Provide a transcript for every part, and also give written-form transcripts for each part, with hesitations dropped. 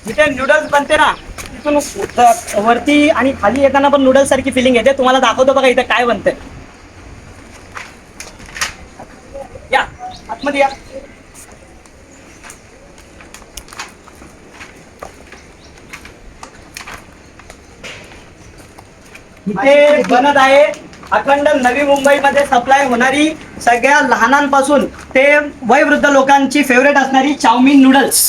जिथे नूडल्स बनते ना तिथून वरती आणि खाली येताना पण नूडल्स सारखी फिलिंग येते. तुम्हाला दाखवतो बघा इथे काय बनतंय. या आतमध्ये या. इथे बनत आहे अखंड नवी मुंबईमध्ये सप्लाय होणारी सगळ्या लहानांपासून ते वयोवृद्ध लोकांची फेवरेट असणारी चाऊमिन नूडल्स.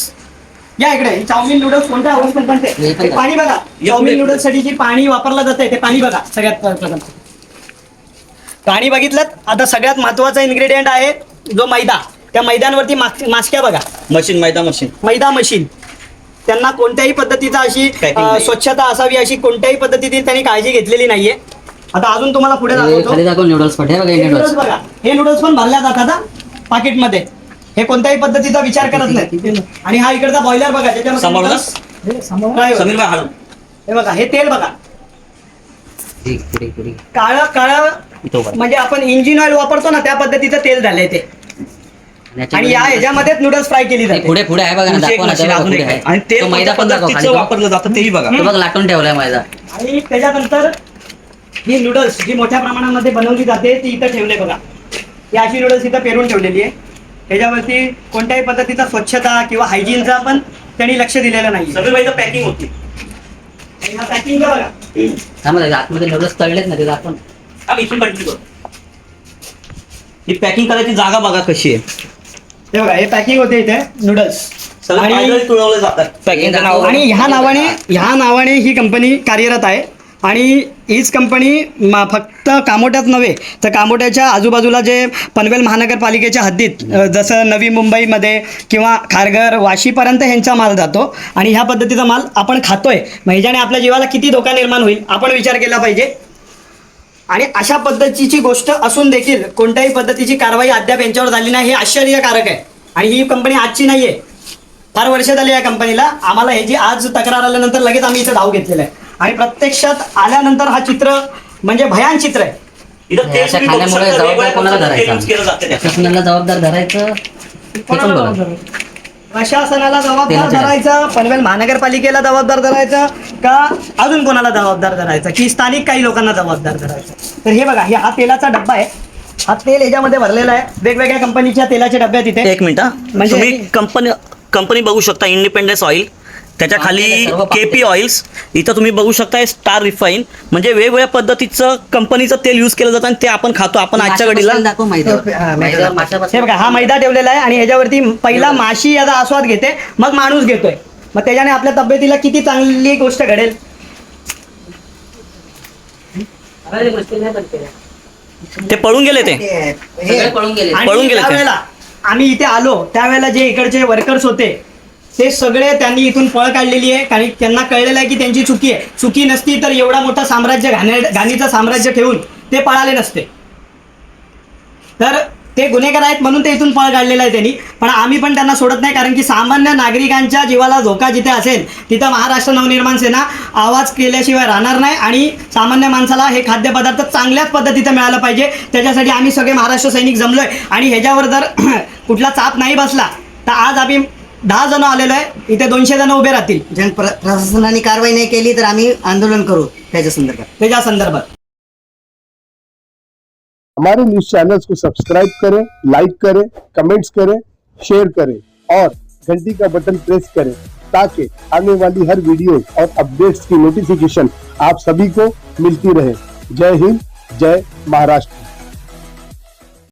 या इकडे चाऊमिन नूडल्स कोणत्या अवस्थेत बनते ते पाणी बघा. चाऊमिन नूडल्स साठी जे पाणी वापरलं जातंय ते पाणी बघा. सगळ्यात प्रथम पाणी बघितलं. आता सगळ्यात महत्वाचा इन्ग्रेडियंट आहे जो मैदा. त्या मैद्यांवरती मास्क्या बघा. मशीन मैदा मशीन. त्यांना कोणत्याही पद्धतीचा अशी स्वच्छता असावी अशी कोणत्याही पद्धतीची त्यांनी काळजी घेतलेली नाहीये. आता अजून तुम्हाला पुढे दाखवतो. नूडल्स बघा. हे नूडल्स पण भरल्या जातात पाकिटमध्ये. हे कोणत्याही पद्धतीचा विचार करत नाही. आणि हा इकडचा बॉयलर बघा त्याच्यामध्ये हे बघा. हे तेल बघा काळं काळं म्हणजे आपण इंजिन ऑइल वापरतो ना त्या पद्धतीचं तेल झालंय ते. आणि या ह्याच्यामध्येच नूडल्स फ्राय केली जाते. पुढे पुढे आहे बघा ना. आणि तेल मैदा पद्धतीचं वापरलं जातं तेही बघा. बघ लाटून ठेवलाय मैदा. आणि त्याच्यानंतर ही नूडल्स जी मोठ्या प्रमाणामध्ये बनवली जाते ती इथं ठेवले बघा. ही अशी नूडल्स इथं पेरून ठेवलेली आहे. त्याच्यावरती कोणत्याही पद्धतीचा स्वच्छता किंवा हायजीनचा पण त्यांनी लक्ष दिलेलं नाही. सगळी पॅकिंग होती. पॅकिंग बघा. आतमध्ये नूडल्स तळलेत ना ते आपण इथून कंटिन्यू करू. ही पॅकिंग करायची जागा बघा कशी आहे. हे बघा हे पॅकिंग होते इथे नूडल्स. आणि तुळवले जातात आणि ह्या नावाने ही कंपनी कार्यरत आहे. आणि हीच कंपनी फक्त कामोट्यात नव्हे तर कामोट्याच्या आजूबाजूला जे पनवेल महानगरपालिकेच्या हद्दीत जसं नवी मुंबईमध्ये किंवा खारघर वाशीपर्यंत ह्यांचा माल जातो. आणि ह्या पद्धतीचा माल आपण खातोय. ह्याच्याने आपल्या जीवाला किती धोका निर्माण होईल आपण विचार केला पाहिजे. आणि अशा पद्धतीची गोष्ट असून देखील कोणत्याही पद्धतीची कारवाई अद्याप यांच्यावर झाली नाही हे आश्चर्यकारक आहे. आणि ही कंपनी आजची नाही आहे. फार वर्ष झाली या कंपनीला. आम्हाला ह्याची आज तक्रार आल्यानंतर लगेच आम्ही इथं धाव घेतलेलं आहे. आणि प्रत्यक्षात आल्यानंतर हा चित्र म्हणजे भयान चित्र आहे. खाण्यामुळे जबाबदार कोणाला धरायचं? प्रशासनाला जबाबदार धरायचं. प्रशासनाला जबाबदार धरायचं, पनवेल महानगरपालिकेला जबाबदार धरायचं का अजून कोणाला जबाबदार धरायचं की स्थानिक काही लोकांना जबाबदार धरायचं. तर हे बघा हा तेलाचा डब्बा आहे. हा तेल याच्यामध्ये भरलेला आहे. वेगवेगळ्या कंपनीच्या तेलाचे डब्यात तिथे. एक मिनिट म्हणजे तुम्ही कंपनी बघू शकता. इंडिपेंडन्स ऑइल, त्याच्या खाली केपी ऑइल्स, इथं तुम्ही बघू शकता स्टार रिफाईन. म्हणजे वेगवेगळ्या पद्धतीचं कंपनीचं तेल यूज केलं जातं आणि ते आपण खातो. आपण आजच्या घडीला हे बघा हा मैदा ठेवलेला आहे. आणि ह्याच्यावरती पहिला माशी याचा आस्वाद घेते मग माणूस घेतोय. मग त्याच्याने आपल्या तब्येतीला किती चांगली गोष्ट घडेल. ते पळून गेले. आणि त्यावेळेला आम्ही इथे आलो त्यावेळेला जे इकडचे वर्कर्स होते ते सगळे त्यांनी इथून पळ काढलेली आहे. कारण त्यांना कळलेलं आहे की त्यांची चुकी आहे. चुकी नसती तर एवढा मोठा साम्राज्य घाणीचं साम्राज्य ठेवून ते पळाले नसते. तर ते गुन्हेगार आहेत म्हणून ते इथून पळ काढलेलं आहे त्यांनी. पण आम्ही पण त्यांना सोडत नाही. कारण की सामान्य नागरिकांच्या जीवाला धोका जिथे असेल तिथं महाराष्ट्र नवनिर्माण सेना आवाज केल्याशिवाय राहणार नाही. आणि सामान्य माणसाला हे खाद्यपदार्थ चांगल्याच पद्धतीचं मिळालं पाहिजे. त्याच्यासाठी आम्ही सगळे महाराष्ट्र सैनिक जमलोय. आणि ह्याच्यावर जर कुठला चाप नाही बसला तर आज आम्ही 10 जण आलेलो आहे. इथे 200 जण उभे राहतील. प्रशासनाने कारवाई नाही केली तर आम्ही आंदोलन करू त्याच्या संदर्भात. हमारे न्यूज चैनल्स को सब्सक्राइब करें, लाइक करें, कमेंट्स करें, शेयर करें और घंटी का बटन प्रेस करें ताकि आने वाली हर वीडियो और अपडेट्स की नोटिफिकेशन आप सभी को मिलती रहे. जय हिंद, जय महाराष्ट्र.